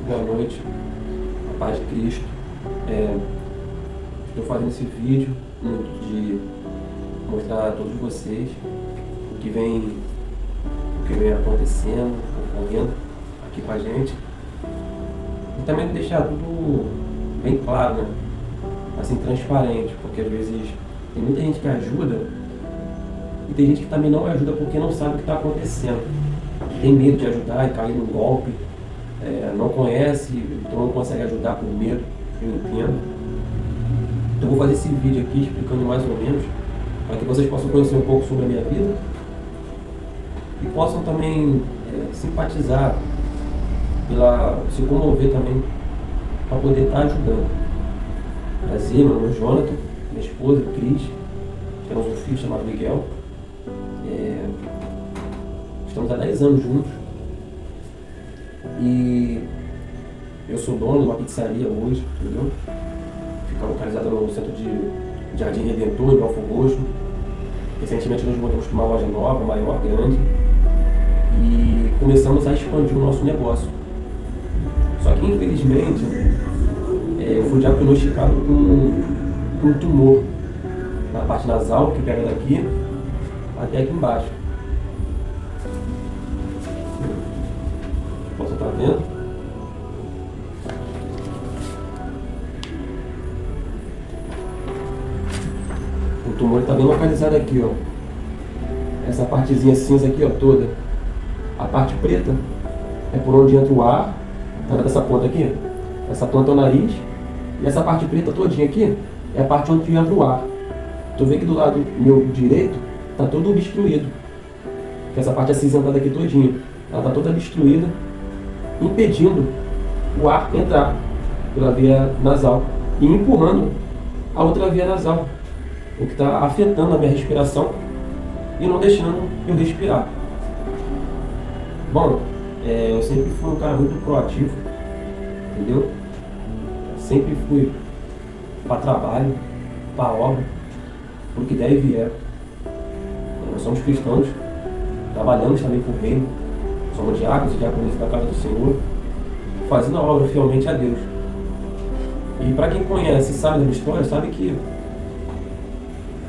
Boa noite, a paz de Cristo. Estou fazendo esse vídeo no intuito de mostrar a todos vocês o que vem acontecendo, ocorrendo aqui com a gente. E também deixar tudo bem claro, né? Assim, transparente, porque às vezes tem muita gente que ajuda e tem gente que também não ajuda porque não sabe o que está acontecendo. Tem medo de ajudar e cair num golpe. Não conhece, então não consegue ajudar por medo, eu entendo. Então eu vou fazer esse vídeo aqui explicando mais ou menos, para que vocês possam conhecer um pouco sobre a minha vida e possam também simpatizar, se comover também, para poder estar ajudando. Prazer, meu nome é Jonathan, minha esposa, Cris, temos um filho chamado Miguel. Estamos há 10 anos juntos. E eu sou dono de uma pizzaria hoje, entendeu? Fica localizada no centro de Jardim Redentor, em Belfort Roxo. Recentemente nós mudamos para uma loja nova, maior, grande. E começamos a expandir o nosso negócio. Só que infelizmente eu fui diagnosticado com um tumor na parte nasal, que pega daqui até aqui embaixo. Posso estar vendo? O tumor está bem localizado aqui, ó. Essa partezinha cinza aqui, ó, toda. A parte preta é por onde entra o ar. Tá vendo essa ponta aqui? Essa ponta é o nariz. E essa parte preta todinha aqui é a parte onde entra o ar. Tu vê que do lado meu direito tá todo obstruído. Essa parte acinzentada aqui todinha. Ela tá toda obstruída, impedindo o ar entrar pela via nasal e empurrando a outra via nasal, o que está afetando a minha respiração e não deixando eu respirar. Bom, eu sempre fui um cara muito proativo, entendeu? Sempre fui para trabalho, para obra, pro que der e vier. Nós somos cristãos, trabalhamos também com o reino, somos diáconos e diaconisas da casa do Senhor, fazendo a obra fielmente a Deus. E para quem conhece e sabe da minha história, sabe que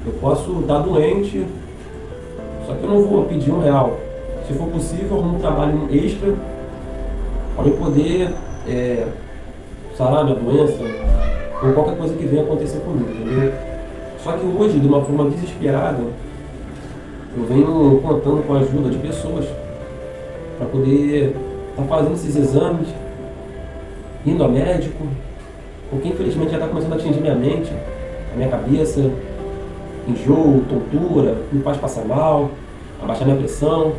eu posso estar doente, só que eu não vou pedir R$1. Se for possível, eu arrumo um trabalho extra para eu poder sarar minha doença ou qualquer coisa que venha acontecer comigo, entendeu? Só que hoje, de uma forma desesperada, eu venho contando com a ajuda de pessoas para poder estar fazendo esses exames, indo ao médico, porque infelizmente já está começando a atingir minha mente, a minha cabeça, enjoo, tontura, me faz passar mal, abaixar minha pressão.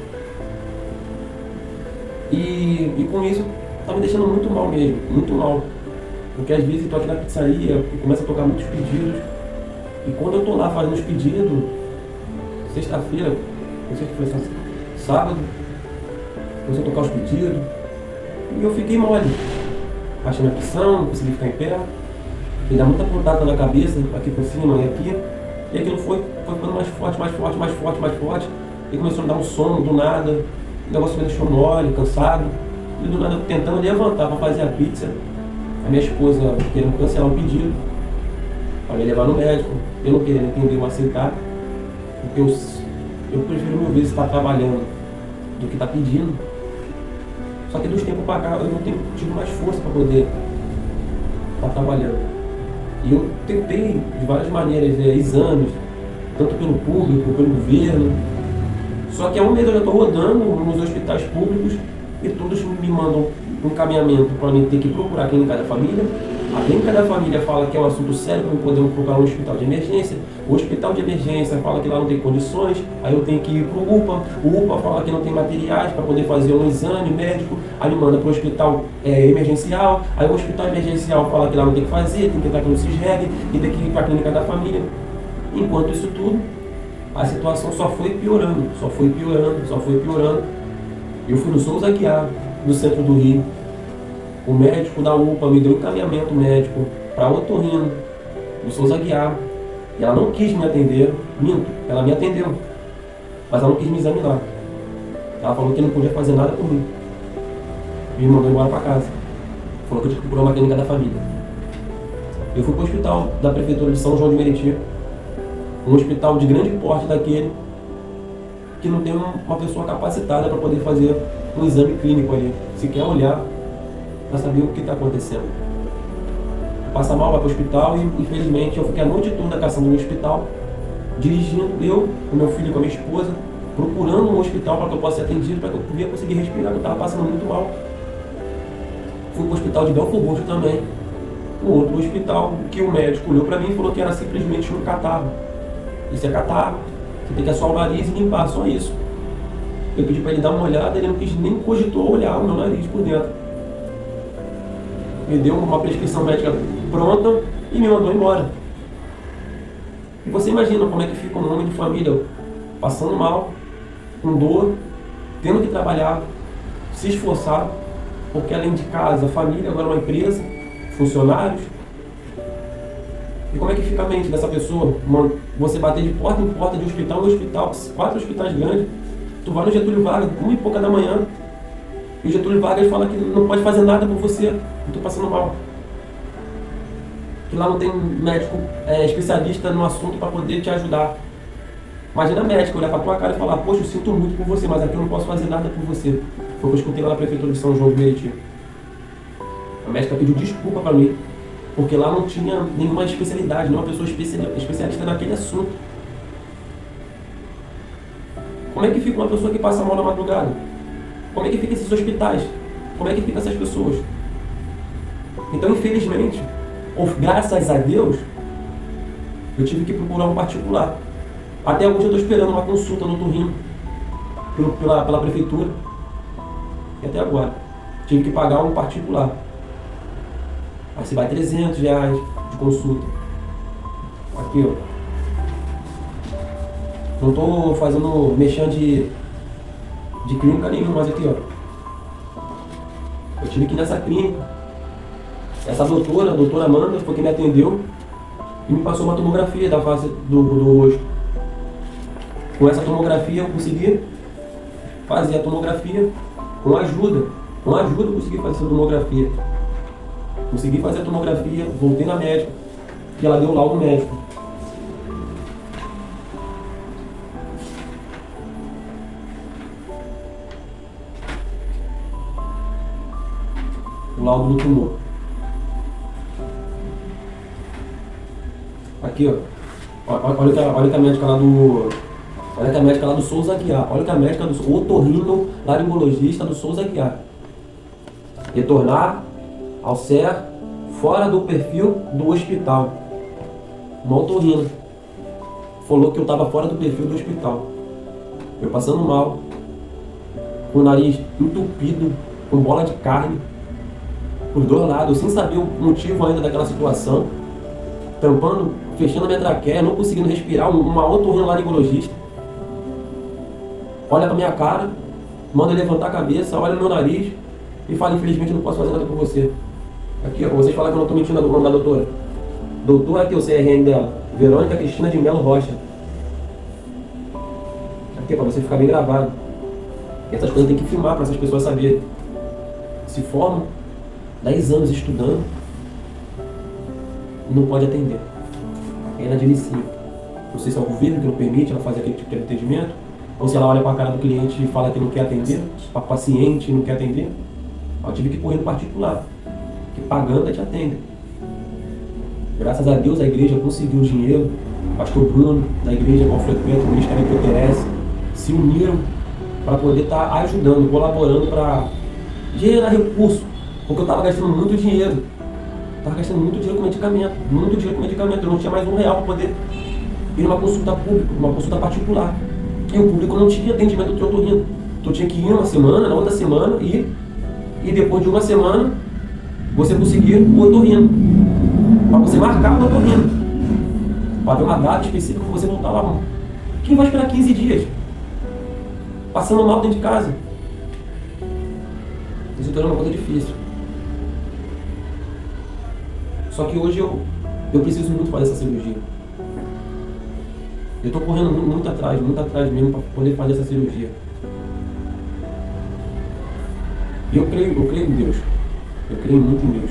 E com isso está me deixando muito mal mesmo, muito mal. Porque às vezes eu estou aqui na pizzaria e começa a tocar muitos pedidos. E quando eu estou lá fazendo os pedidos, sexta-feira, não sei se foi sábado, comecei a tocar os pedidos e eu fiquei mole. Baixei minha pressão, não consegui ficar em pé, e dá muita pontada na cabeça, aqui por cima e aqui, e aquilo foi ficando mais forte, mais forte, mais forte, mais forte, e começou a me dar um sono do nada, o negócio me deixou mole, cansado, e do nada tentando levantar para fazer a pizza, a minha esposa querendo cancelar o pedido, para me levar no médico, eu não querendo entender ou aceitar, porque eu prefiro mil vezes estar trabalhando do que estar pedindo. Só que dos tempos para cá eu não tenho tido mais força para poder estar trabalhando. E eu tentei de várias maneiras, exames, tanto pelo público, pelo governo. Só que há um mês eu já estou rodando nos hospitais públicos e todos me mandam um encaminhamento para mim ter que procurar a clínica da família. A clínica da família fala que é um assunto sério para eu poder procurar um hospital de emergência. O hospital de emergência fala que lá não tem condições, aí eu tenho que ir para o UPA. O UPA fala que não tem materiais para poder fazer um exame médico, aí me manda para o hospital emergencial. Aí o hospital emergencial fala que lá não tem que fazer, tem que entrar aqui no CISREG e tem que ir para a clínica da família. Enquanto isso tudo, a situação só foi piorando, só foi piorando, só foi piorando. Eu fui no Souza Aguiar, do centro do Rio. O médico da UPA me deu encaminhamento médico para otorrino do Souza Aguiar. E ela não quis me atender, minto, ela me atendeu, mas ela não quis me examinar. Ela falou que não podia fazer nada por mim. Me mandou embora para casa. Falou que eu tinha que procurar uma clínica da família. Eu fui para o hospital da prefeitura de São João de Meriti, um hospital de grande porte daquele, que não tem uma pessoa capacitada para poder fazer um exame clínico ali, sequer olhar para saber o que está acontecendo. Passa mal, vai para o hospital e, infelizmente, eu fiquei a noite toda caçando um hospital, dirigindo eu, com meu filho e com a minha esposa, procurando um hospital para que eu possa ser atendido, para que eu podia conseguir respirar, eu estava passando muito mal. Fui para o hospital de Belfort Roxo também, um outro hospital que o médico olhou para mim e falou que era simplesmente um catarro. Isso é catarro, você tem que assoar o nariz e limpar, só isso. Eu pedi para ele dar uma olhada, ele não quis nem cogitou olhar o meu nariz por dentro. Me deu uma prescrição médica pronta e me mandou embora. E você imagina como é que fica um homem de família passando mal, com dor, tendo que trabalhar, se esforçar, porque além de casa, família, agora uma empresa, funcionários. E como é que fica a mente dessa pessoa? Você bater de porta em porta, de hospital em hospital, 4 hospitais grandes, tu vai no Getúlio Vargas, 1h pouca da manhã, e o Getúlio Vargas fala que não pode fazer nada por você, eu estou passando mal. Que lá não tem médico especialista no assunto para poder te ajudar. Imagina a médica olhar para tua cara e falar, poxa, eu sinto muito por você, mas aqui eu não posso fazer nada por você. Foi o que eu escutei lá na prefeitura de São João de Meriti. A médica pediu desculpa para mim, porque lá não tinha nenhuma especialidade, nenhuma pessoa especialista naquele assunto. Como é que fica uma pessoa que passa mal na madrugada? Como é que fica esses hospitais? Como é que ficam essas pessoas? Então, infelizmente, ou graças a Deus, eu tive que procurar um particular. Até hoje eu estou esperando uma consulta no Torrino, pela prefeitura. E até agora, tive que pagar um particular. Aí você vai R$300 de consulta. Aqui, ó. Não estou fazendo mexendo de clínica nenhuma, mas aqui, ó. Eu tive que ir nessa clínica. Essa doutora, a doutora Amanda, foi quem me atendeu e me passou uma tomografia da face do rosto. Com essa tomografia eu consegui fazer a tomografia com ajuda. Com ajuda eu consegui fazer essa tomografia. Consegui fazer a tomografia, voltei na médica e ela deu o laudo médico. O laudo do tumor. Aqui, ó. Olha que a médica lá do... Olha que a médica lá do Souza Aguiar. Olha que a médica do otorrino laringologista do Souza Aguiar. Retornar ao CER fora do perfil do hospital. No otorrino. Falou que eu estava fora do perfil do hospital. Eu passando mal, com o nariz entupido, com bola de carne, os dois lados, sem saber o motivo ainda daquela situação, tampando, fechando a minha traqueia, não conseguindo respirar, uma otorrinolaringologista. Olha pra minha cara, manda levantar a cabeça, olha no meu nariz e fala, infelizmente eu não posso fazer nada por você. Aqui, ó, pra vocês falarem que eu não estou mentindo o nome da doutora. Doutora, aqui é o CRM dela, Verônica Cristina de Melo Rocha. Aqui, pra você ficar bem gravado. E essas coisas tem que filmar para essas pessoas saberem. Se formam 10 anos estudando e não pode atender. É inadmissível. Não sei se é o governo que não permite ela fazer aquele tipo de atendimento, ou se ela olha para a cara do cliente e fala que não quer atender, para o paciente não quer atender. Eu tive que correr no particular, que pagando te atende. Graças a Deus a igreja conseguiu o dinheiro, o pastor Bruno, da igreja qual frequenta, o Ministério que interessa, se uniram para poder estar ajudando, colaborando para gerar recurso, porque eu estava gastando muito dinheiro. Estava gastando muito dinheiro com medicamento, eu não tinha mais R$1 para poder ir numa consulta pública, uma consulta particular. E o público não tinha atendimento de otorrino. Então eu tinha que ir uma semana, na outra semana, e depois de uma semana você conseguir o otorrino. Para você marcar o otorrino. Para ver uma data específica para você voltar lá. Quem vai esperar 15 dias? Passando mal dentro de casa. Isso torna uma coisa difícil. Só que hoje eu preciso muito fazer essa cirurgia. Eu estou correndo muito atrás mesmo para poder fazer essa cirurgia. E eu creio em Deus. Eu creio muito em Deus.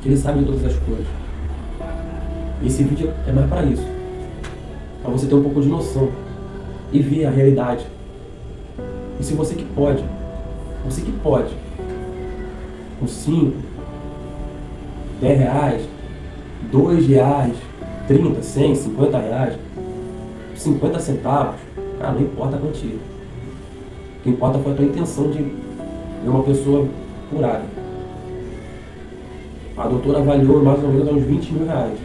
Que Ele sabe de todas as coisas. E esse vídeo é mais para isso. Para você ter um pouco de noção. E ver a realidade. E se você que pode, com 5, 10 reais, 2 reais, 30, 100, 50 reais, 50 centavos, cara, não importa a quantia. O que importa foi a tua intenção de ver uma pessoa curada. A doutora avaliou mais ou menos uns 20 mil reais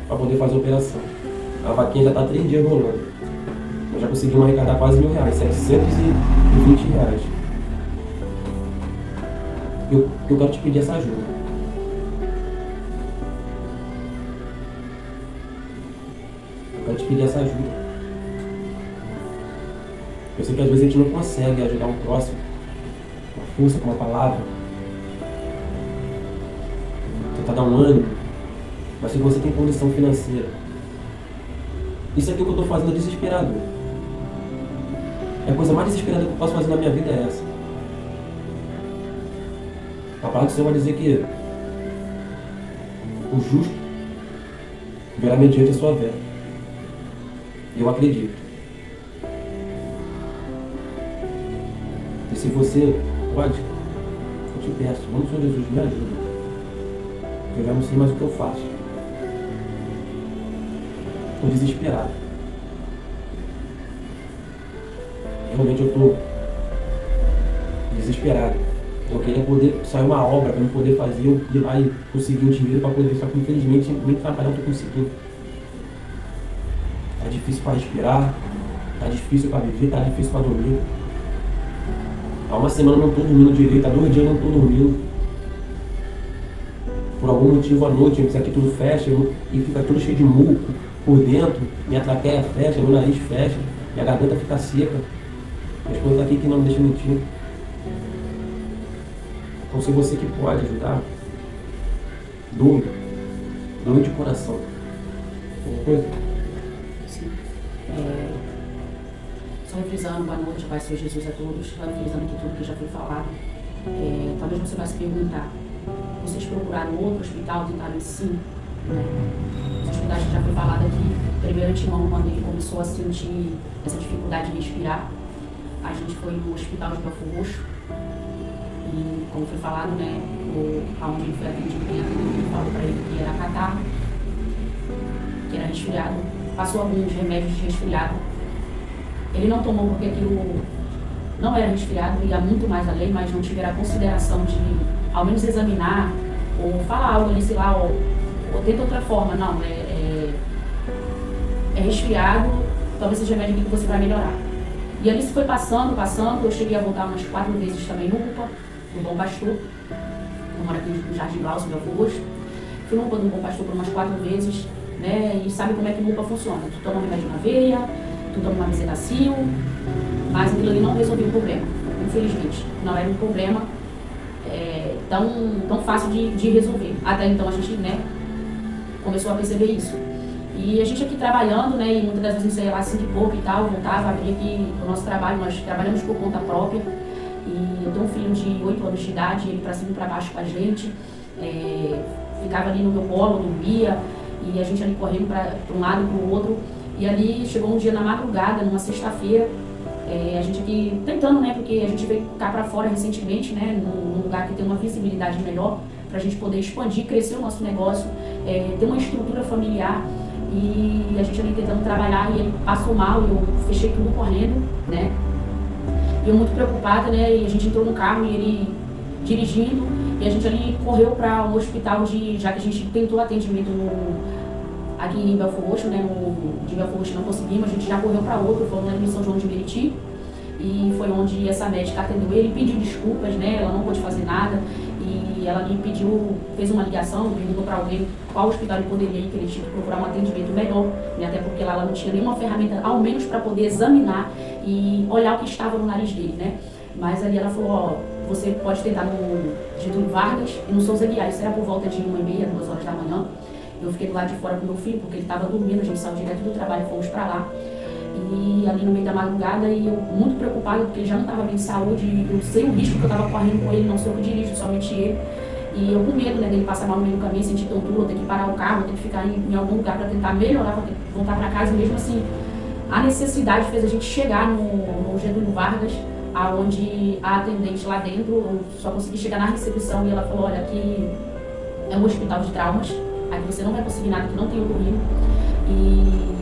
para poder fazer a operação. A vaquinha já está 3 dias rolando. Nós já conseguimos arrecadar quase R$1.000, 720 reais. Eu quero te pedir essa ajuda. Eu quero te pedir essa ajuda. Eu sei que às vezes a gente não consegue ajudar o próximo com a força, com uma palavra. Tentar dar um ânimo. Mas se você tem condição financeira, isso aqui que eu estou fazendo é desesperador. A coisa mais desesperada que eu posso fazer na minha vida é essa. A palavra do Senhor vai dizer que o justo verá mediante a sua fé. Eu acredito. E se você pode, eu te peço, em nome do Senhor Jesus, me ajuda. Eu já não sei mais o que eu faço. Estou desesperado. Realmente eu estou desesperado. Eu queria poder sair uma obra para eu poder fazer, eu ir lá e conseguir um dinheiro para poder, só que infelizmente nem trabalhar eu estou conseguindo. Tá difícil para respirar, tá difícil para viver, tá difícil para dormir. Há uma semana eu não estou dormindo direito, há 2 dias eu não estou dormindo. Por algum motivo à noite, isso aqui tudo fecha e fica tudo cheio de muco por dentro, minha traqueia fecha, meu nariz fecha, minha garganta fica seca. Minha esposa está aqui que não me deixa mentir. Então se você que pode ajudar, doe de coração. Alguma coisa? Sim. Só refrisando, boa noite, Pai Senhor Jesus a todos, só refrisando aqui tudo que já foi falado. Talvez você vai se perguntar, vocês procuraram outro hospital, tentaram sim, né? Os hospitais que já foi falado aqui, primeiro antemão, quando ele começou a sentir essa dificuldade de respirar, a gente foi no hospital de Belfor Roxo, e como foi falado, né, aonde ele foi atendido, ele falou para ele que era catarro, que era resfriado, passou alguns remédios de resfriado. Ele não tomou porque aquilo não era resfriado, ia muito mais além, mas não tiveram a consideração de ao menos examinar, ou falar algo ali, sei lá, ou tenta outra forma. Não, é resfriado, talvez seja remédio que você vai melhorar. E ali se foi passando, eu cheguei a voltar umas 4 vezes também no UPA, no Bom Pastor, eu moro aqui no Jardim Glaucio, Belfor Roxo. Fui no UPA do Bom Pastor por umas 4 vezes, né, e sabe como é que no UPA funciona. Tu toma um remédio na veia, tu toma uma Bezetacil, mas aquilo ali não resolveu o problema, infelizmente. Não era um problema tão fácil de resolver. Até então a gente, né, começou a perceber isso. E a gente aqui trabalhando, né, e muitas das vezes a gente ia lá 5 e pouco e tal, voltava, abria aqui o nosso trabalho, nós trabalhamos por conta própria. E eu tenho um filho de 8 anos de idade, ele pra cima e pra baixo com a gente, ficava ali no meu colo, dormia, e a gente ali correndo para um lado e pro outro. E ali chegou um dia na madrugada, numa sexta-feira, a gente aqui tentando, né, porque a gente veio cá para fora recentemente, né, num lugar que tem uma visibilidade melhor, para a gente poder expandir, crescer o nosso negócio, ter uma estrutura familiar. E a gente ali tentando trabalhar, e ele passou mal, e eu fechei tudo correndo, né, e eu muito preocupada, né, e a gente entrou no carro e ele dirigindo, e a gente ali correu para um hospital, já que a gente tentou atendimento aqui em Belfor Roxo, né, de Belfor Roxo não conseguimos, a gente já correu para outro, fomos na São João de Meriti, e foi onde essa médica atendeu ele, pediu desculpas, né, ela não pôde fazer nada, e ela me pediu, fez uma ligação, perguntou para alguém qual hospital ele poderia ir, que ele tinha que procurar um atendimento melhor, né, até porque lá ela não tinha nenhuma ferramenta, ao menos para poder examinar e olhar o que estava no nariz dele, né. Mas ali ela falou, ó, você pode tentar no Getúlio Vargas e no Souza Guiar, isso era por volta de 1h30, 2 horas da manhã. Eu fiquei do lado de fora com meu filho, porque ele estava dormindo, a gente saiu direto do trabalho e fomos para lá. E ali no meio da madrugada, e eu muito preocupada, porque ele já não estava bem de saúde, eu sei o risco que eu estava correndo com ele, não sou eu que dirijo, somente ele. E eu com medo, né, dele passar mal no meio do caminho, sentir tontura, ter que parar o carro, ter que ficar em algum lugar para tentar melhorar, para voltar para casa. Mesmo assim, a necessidade fez a gente chegar no Getúlio Vargas, aonde a atendente lá dentro, eu só consegui chegar na recepção e ela falou, olha, aqui é um hospital de traumas, aqui você não vai conseguir nada, que não tem otorrino. E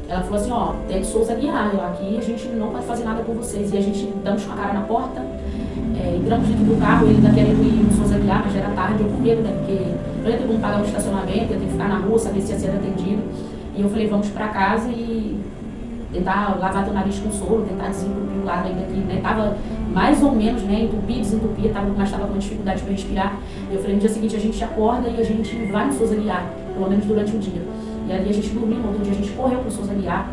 ela falou assim, ó, é de Souza Aguiar, aqui a gente não pode fazer nada por vocês. E a gente damos com a cara na porta, entramos dentro do carro, ele ainda querendo ir no Souza Aguiar, mas já era tarde, eu com medo, né, porque eu ia ter como pagar o estacionamento, eu ia ter que ficar na rua, saber se ia ser atendido. E eu falei, vamos pra casa e tentar lavar teu nariz com soro, tentar desentupir o lado ainda que, né, tava mais ou menos, né, entupia, desentupia, mas tava com dificuldade para respirar. E eu falei, no dia seguinte a gente acorda e a gente vai no Souza Aguiar, pelo menos durante o dia. E ali a gente dormiu, no outro dia a gente correu pro Souza Aguiar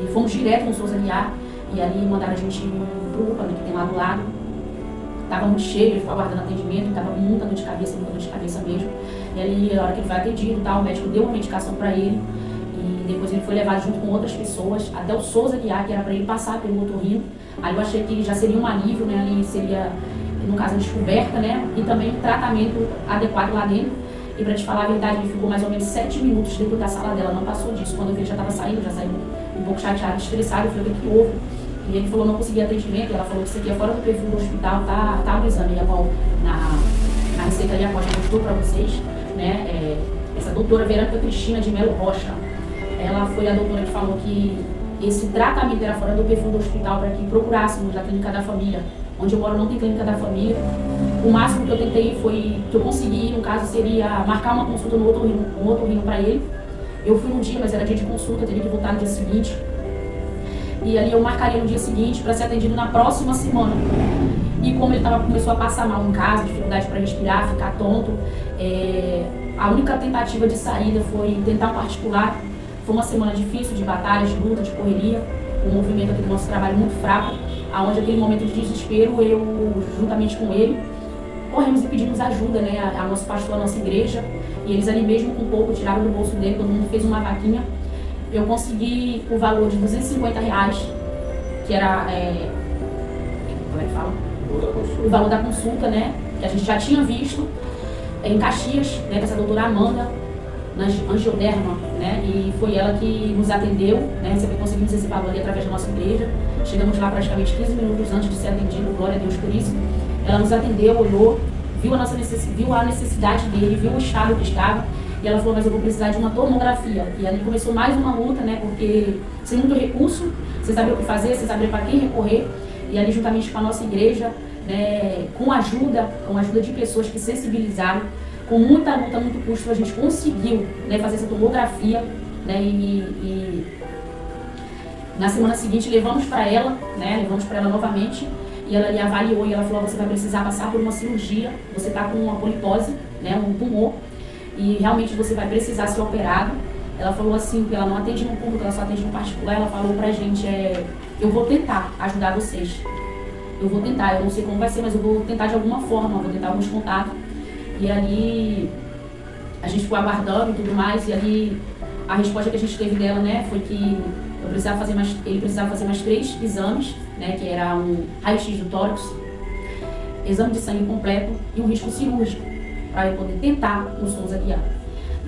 e fomos direto no Souza Aguiar. E ali mandaram a gente pro UPA, né, que tem lá do lado. Tava muito cheio, ele ficou aguardando atendimento, tava com muita dor de cabeça mesmo. E ali, na hora que ele foi atendido, o médico deu uma medicação para ele. E depois ele foi levado junto com outras pessoas até o Souza Aguiar, que era para ele passar pelo otorrino. Aí eu achei que já seria um alívio, né, ali seria, no caso, a descoberta, né, e também um tratamento adequado lá dentro. E pra te falar a verdade, ele ficou mais ou menos 7 minutos dentro da sala dela, não passou disso. Quando eu vi, ele já estava saindo, já saiu um pouco chateado, estressado. Eu falei, o que houve? E ele falou, não consegui atendimento. Ela falou que isso aqui é fora do perfil do hospital, tá no exame. E a qual na receita ali, a Rocha mostrou pra vocês, né? Essa doutora Verônica Cristina de Melo Rocha, ela foi a doutora que falou que esse tratamento era fora do perfil do hospital, para que procurássemos a clínica da família. Onde eu moro não tem clínica da família. O máximo que eu tentei que eu consegui, no caso, seria marcar uma consulta no otorrino para ele. Eu fui no dia, mas era dia de consulta, teria que voltar no dia seguinte. E ali eu marcaria no dia seguinte para ser atendido na próxima semana. E como ele começou a passar mal em casa, dificuldade para respirar, ficar tonto, a única tentativa de saída foi tentar um particular. Foi uma semana difícil, de batalhas, de luta, de correria, um movimento aqui do nosso trabalho muito fraco, aonde aquele momento de desespero, eu, juntamente com ele, corremos e pedimos ajuda, né, a nosso pastor, a nossa igreja, e eles ali mesmo com pouco tiraram do bolso dele, todo mundo fez uma vaquinha. Eu consegui o valor de R$250, que era, como é que fala? O valor da consulta, né, que a gente já tinha visto em Caxias, né, com essa doutora Amanda, na angioderma, né, e foi ela que nos atendeu, né, conseguimos esse valor ali através da nossa igreja. Chegamos lá praticamente 15 minutos antes de ser atendido, glória a Deus por isso. Ela nos atendeu, olhou, viu a necessidade dele, viu o estado que estava, e ela falou, mas eu vou precisar de uma tomografia. E ali começou mais uma luta, né, porque sem muito recurso, sem saber o que fazer, sem saber para quem recorrer, e ali juntamente com a nossa igreja, né, com a ajuda de pessoas que sensibilizaram, com muita luta, muito custo, a gente conseguiu, né, fazer essa tomografia, né, e na semana seguinte levamos para ela novamente, e ela ali avaliou e ela falou, você vai precisar passar por uma cirurgia, você está com uma polipose, né, um tumor, e realmente você vai precisar ser operado. Ela falou assim, que ela não atende no público, ela só atende no particular. Ela falou pra gente, eu vou tentar ajudar vocês, eu vou tentar, eu não sei como vai ser, mas eu vou tentar de alguma forma, vou tentar alguns contatos. E ali a gente foi aguardando e tudo mais, e ali a resposta que a gente teve dela, né, foi que ele precisava fazer mais 3 exames, né, que era um raio-x do tórax, exame de sangue completo e um risco cirúrgico, para eu poder tentar no Souza Aguiar.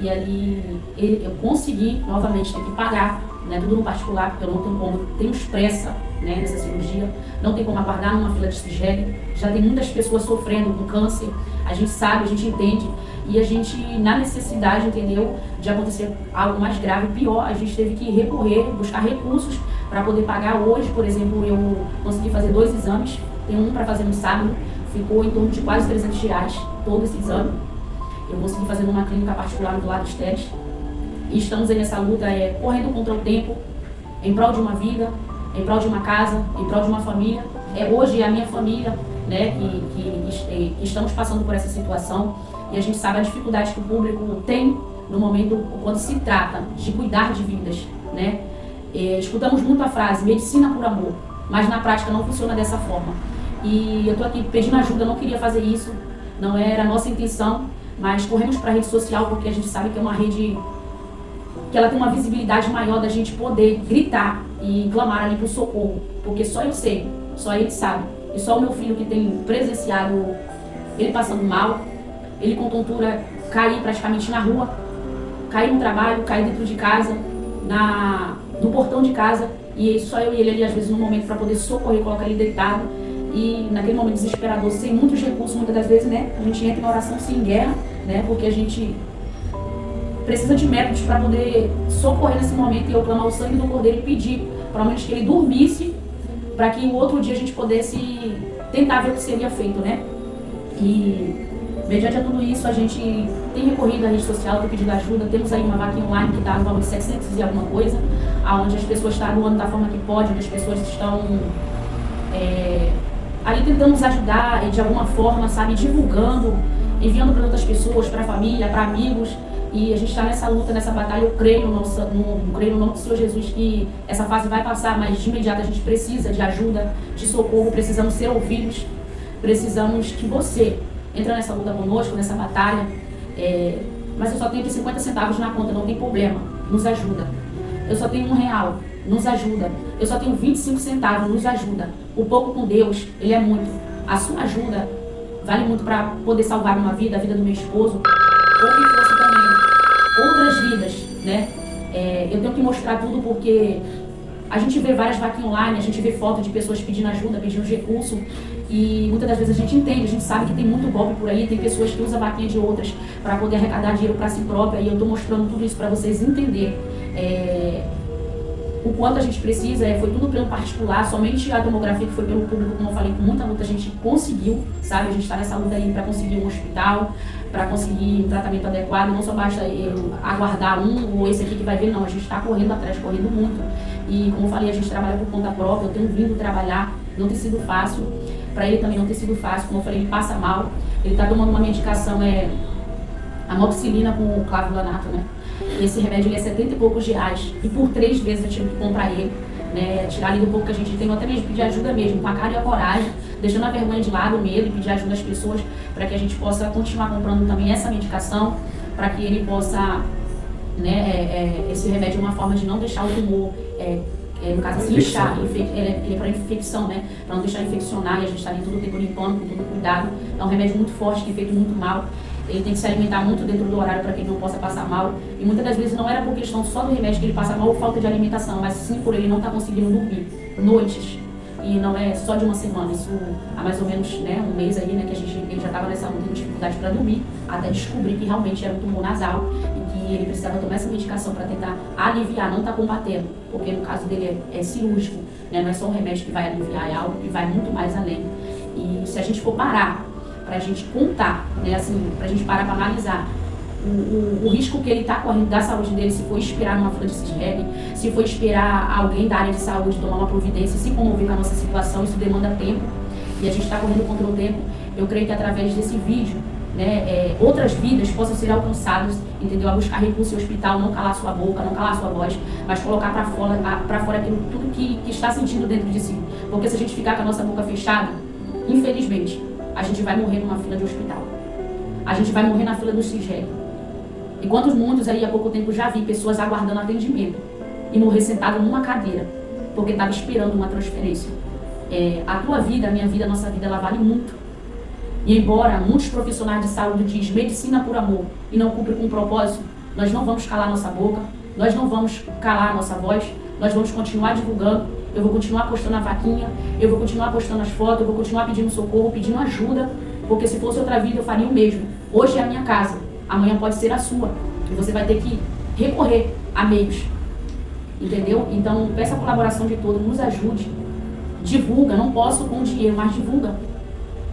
E ali eu consegui novamente ter que pagar, né, tudo no particular, porque eu não tenho como, tenho pressa, né, nessa cirurgia, não tem como aguardar numa fila de CIGEG, já tem muitas pessoas sofrendo com câncer, a gente sabe, a gente entende, e a gente, na necessidade, entendeu, de acontecer algo mais grave, pior, a gente teve que recorrer, buscar recursos para poder pagar. Hoje, por exemplo, eu consegui fazer 2 exames, tem um para fazer no sábado, ficou em torno de quase R$300 todo esse exame. Eu consegui fazer numa clínica particular do lado dos Teres. E estamos aí nessa luta, correndo contra o tempo, em prol de uma vida, em prol de uma casa, em prol de uma família. Hoje é a minha família, né, que estamos passando por essa situação. E a gente sabe a dificuldade que o público tem no momento quando se trata de cuidar de vidas, né? Escutamos muito a frase, medicina por amor, mas na prática não funciona dessa forma. E eu estou aqui pedindo ajuda, eu não queria fazer isso, não era a nossa intenção, mas corremos para a rede social porque a gente sabe que é uma rede que ela tem uma visibilidade maior da gente poder gritar e clamar ali por socorro, porque só eu sei, só ele sabe, e só o meu filho que tem presenciado ele passando mal, ele com tontura cair praticamente na rua, cair no trabalho, cair dentro de casa, no portão de casa, e só eu e ele ali às vezes no momento para poder socorrer, colocar ele deitado, e naquele momento desesperador, sem muitos recursos, muitas das vezes, né, a gente entra em oração sem guerra, né, porque a gente precisa de métodos para poder socorrer nesse momento, e eu clamar o sangue do Cordeiro e pedir, pelo menos que ele dormisse, para que o outro dia a gente pudesse tentar ver o que seria feito, né. E mediante a tudo isso, a gente tem recorrido à rede social, tem pedido ajuda, temos aí uma vaquinha online que dá no valor de 700 e alguma coisa, onde as pessoas estão doando da forma que pode, onde as pessoas estão ali tentando nos ajudar de alguma forma, sabe, divulgando, enviando para outras pessoas, para a família, para amigos. E a gente está nessa luta, nessa batalha. Eu creio no nome do Senhor Jesus que essa fase vai passar, mas de imediato a gente precisa de ajuda, de socorro, precisamos ser ouvidos, precisamos que você entre nessa luta conosco, nessa batalha. Mas eu só tenho 50 centavos na conta, não tem problema, nos ajuda. Eu só tenho R$1, nos ajuda. Eu só tenho 25 centavos, nos ajuda. O pouco com Deus, ele é muito. A sua ajuda vale muito para poder salvar uma vida, a vida do meu esposo, ou que fosse também outras vidas, né? Eu tenho que mostrar tudo porque a gente vê várias vaquinhas online, a gente vê fotos de pessoas pedindo ajuda, pedindo recurso, e muitas das vezes a gente entende, a gente sabe que tem muito golpe por aí, tem pessoas que usam a vaquinha de outras para poder arrecadar dinheiro para si própria, e eu estou mostrando tudo isso para vocês entenderem. O quanto a gente precisa, foi tudo pelo particular, somente a tomografia que foi pelo público, como eu falei, com muita luta a gente conseguiu, sabe? A gente está nessa luta aí para conseguir um hospital, para conseguir um tratamento adequado, não só basta aguardar um ou esse aqui que vai vir, não, a gente está correndo atrás, correndo muito. E como eu falei, a gente trabalha por conta própria, eu tenho vindo trabalhar, não tem sido fácil, para ele também não tem sido fácil, como eu falei, ele passa mal, ele está tomando uma medicação, amoxicilina com clavulanato, né? Esse remédio ele é 70 e poucos reais, e por 3 vezes eu tive que comprar ele, né, tirar ali do pouco que a gente tem, ou até mesmo pedir ajuda mesmo, com a cara e a coragem, deixando a vergonha de lado, o medo, e pedir ajuda às pessoas, para que a gente possa continuar comprando também essa medicação, para que ele possa, né, esse remédio é uma forma de não deixar o tumor, no caso assim, inchar, ele é para infecção, né, para não deixar infeccionar, e a gente está ali todo o tempo limpando, com todo cuidado. É um remédio muito forte, tem feito muito mal. Ele tem que se alimentar muito dentro do horário para que ele não possa passar mal. E muitas das vezes não era por questão só do remédio que ele passa mal ou falta de alimentação, mas sim por ele não estar conseguindo dormir noites. E não é só de uma semana, isso há mais ou menos, né, um mês aí, né, que ele já estava nessa luta de dificuldade para dormir, até descobrir que realmente era um tumor nasal e que ele precisava tomar essa medicação para tentar aliviar, não está combatendo, porque no caso dele é cirúrgico, né, não é só um remédio que vai aliviar, é algo que vai muito mais além. E se a gente for parar para a gente contar, né, assim, para a gente parar para analisar o risco que ele está correndo da saúde dele, se for esperar numa fila de CISREG, se for esperar alguém da área de saúde tomar uma providência, se comover com a nossa situação, isso demanda tempo, e a gente está correndo contra o tempo. Eu creio que através desse vídeo, né, outras vidas possam ser alcançadas, entendeu? A buscar recurso em hospital, não calar sua boca, não calar sua voz, mas colocar para fora aquilo tudo que está sentindo dentro de si. Porque se a gente ficar com a nossa boca fechada, infelizmente, a gente vai morrer numa fila de hospital. A gente vai morrer na fila do CISREG. E quantos mundos aí há pouco tempo já vi pessoas aguardando atendimento e morrer sentado numa cadeira, porque estava esperando uma transferência. A tua vida, a minha vida, a nossa vida, ela vale muito. E embora muitos profissionais de saúde dizem medicina por amor e não cumpre com o propósito, nós não vamos calar nossa boca, nós não vamos calar a nossa voz, nós vamos continuar divulgando, eu vou continuar postando a vaquinha, eu vou continuar postando as fotos, eu vou continuar pedindo socorro, pedindo ajuda, porque se fosse outra vida eu faria o mesmo. Hoje é a minha casa, amanhã pode ser a sua, e você vai ter que recorrer a meios, entendeu? Então peça a colaboração de todos, nos ajude, divulga, não posso com dinheiro, mas divulga.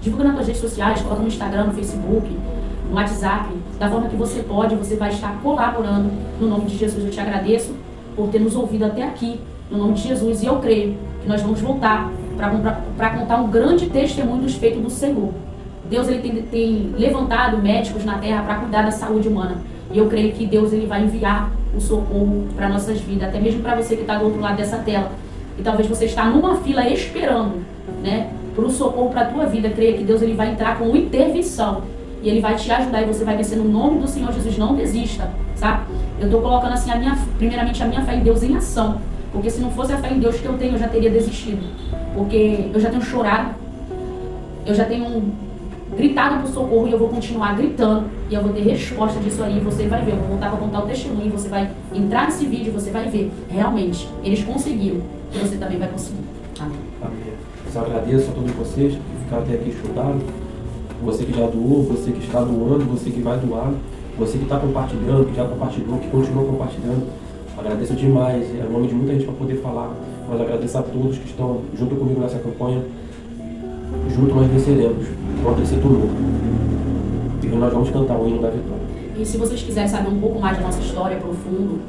Divulga nas suas redes sociais, coloca no Instagram, no Facebook, no WhatsApp, da forma que você pode, você vai estar colaborando. No nome de Jesus, eu te agradeço por ter nos ouvido até aqui, no nome de Jesus, e eu creio que nós vamos voltar para contar um grande testemunho dos feitos do Senhor. Deus ele tem levantado médicos na terra para cuidar da saúde humana, e eu creio que Deus ele vai enviar o socorro para nossas vidas, até mesmo para você que está do outro lado dessa tela, e talvez você está numa fila esperando, né, por um socorro para a tua vida. Creia que Deus ele vai entrar com intervenção e ele vai te ajudar e você vai vencer no nome do Senhor Jesus. Não desista, sabe? Eu estou colocando assim, primeiramente a minha fé em Deus em ação. Porque se não fosse a fé em Deus que eu tenho, eu já teria desistido. Porque eu já tenho chorado, eu já tenho gritado por socorro e eu vou continuar gritando. E eu vou ter resposta disso aí, você vai ver. Eu vou voltar para contar o testemunho e você vai entrar nesse vídeo e você vai ver. Realmente, eles conseguiram. E você também vai conseguir. Amém. Amém. Eu agradeço a todos vocês que ficaram até aqui escutando. Você que já doou, você que está doando, você que vai doar, você que está compartilhando, que já compartilhou, que continua compartilhando. Agradeço demais, é o nome de muita gente para poder falar, mas agradeço a todos que estão junto comigo nessa campanha. Junto nós venceremos contra esse tumor. E nós vamos cantar o hino da vitória. E se vocês quiserem saber um pouco mais da nossa história profundo,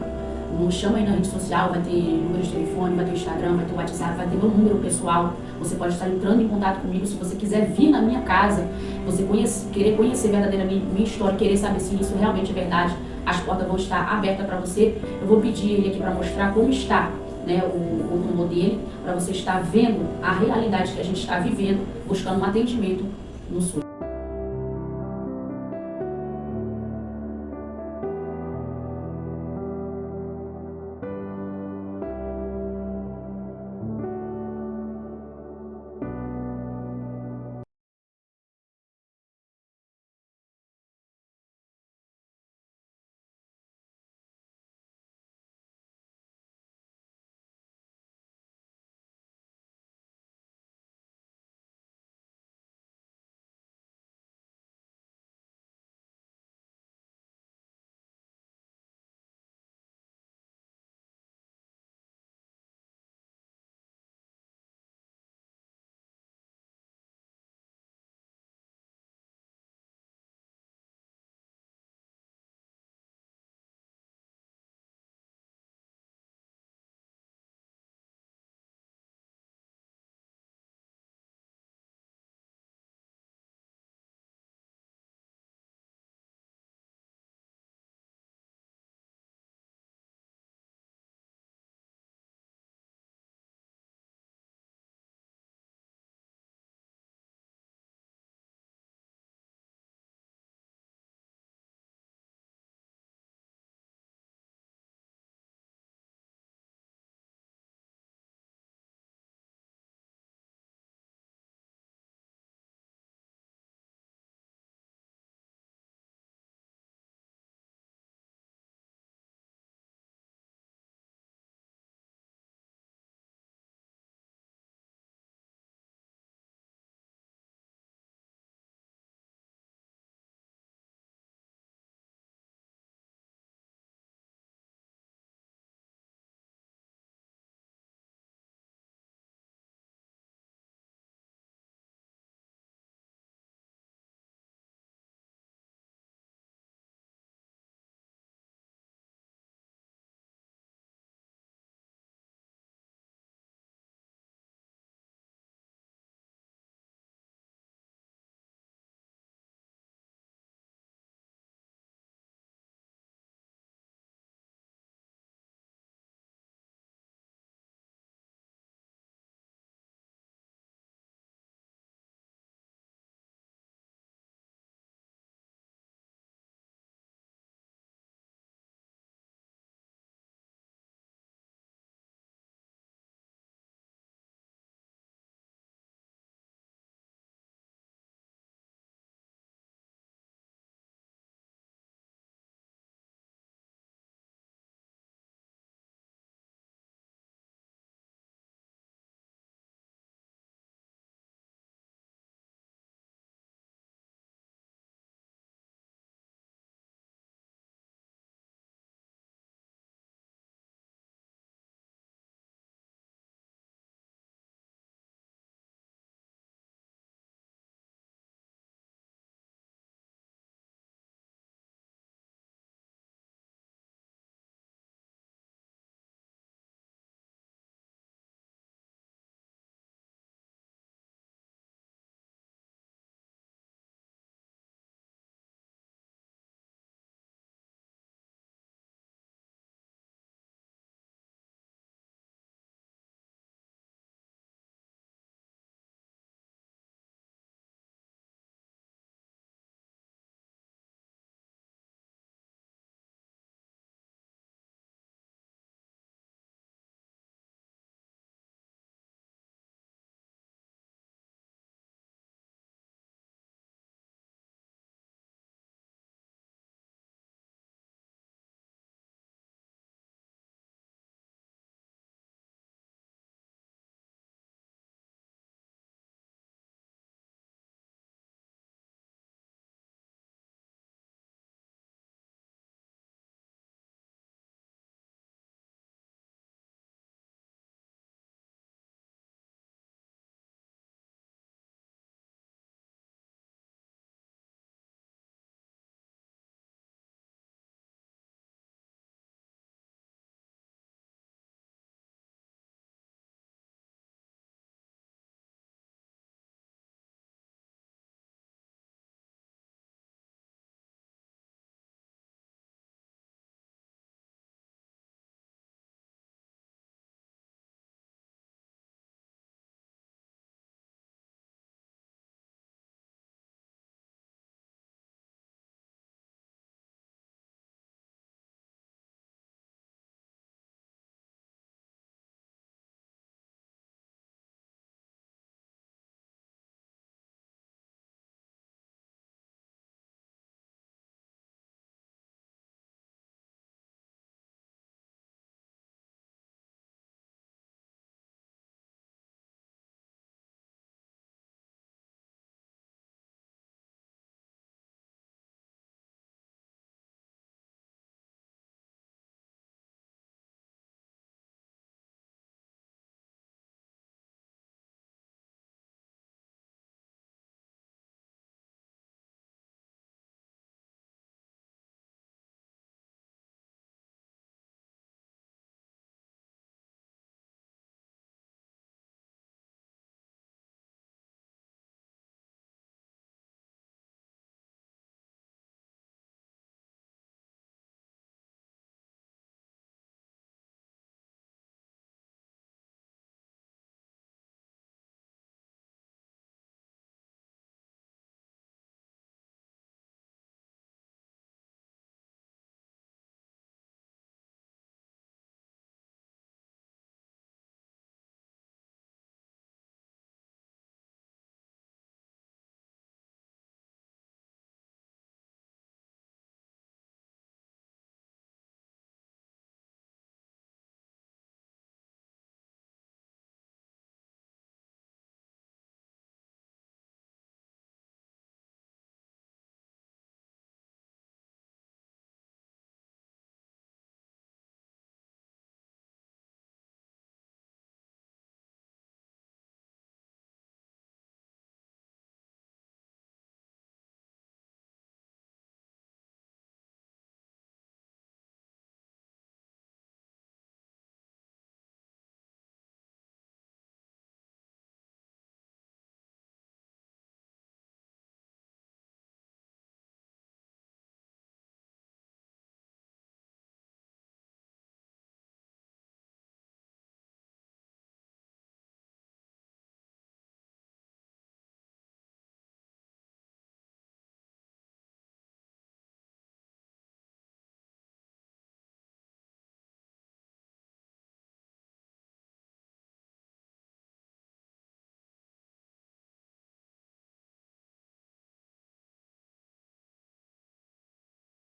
nos chama aí na rede social, vai ter número de telefone, vai ter Instagram, vai ter WhatsApp, vai ter meu número pessoal. Você pode estar entrando em contato comigo. Se você quiser vir na minha casa, você querer conhecer verdadeiramente minha história, querer saber se isso realmente é verdade, as portas vão estar abertas para você. Eu vou pedir ele aqui para mostrar como está, né, o tumor dele, para você estar vendo a realidade que a gente está vivendo, buscando um atendimento no SUS.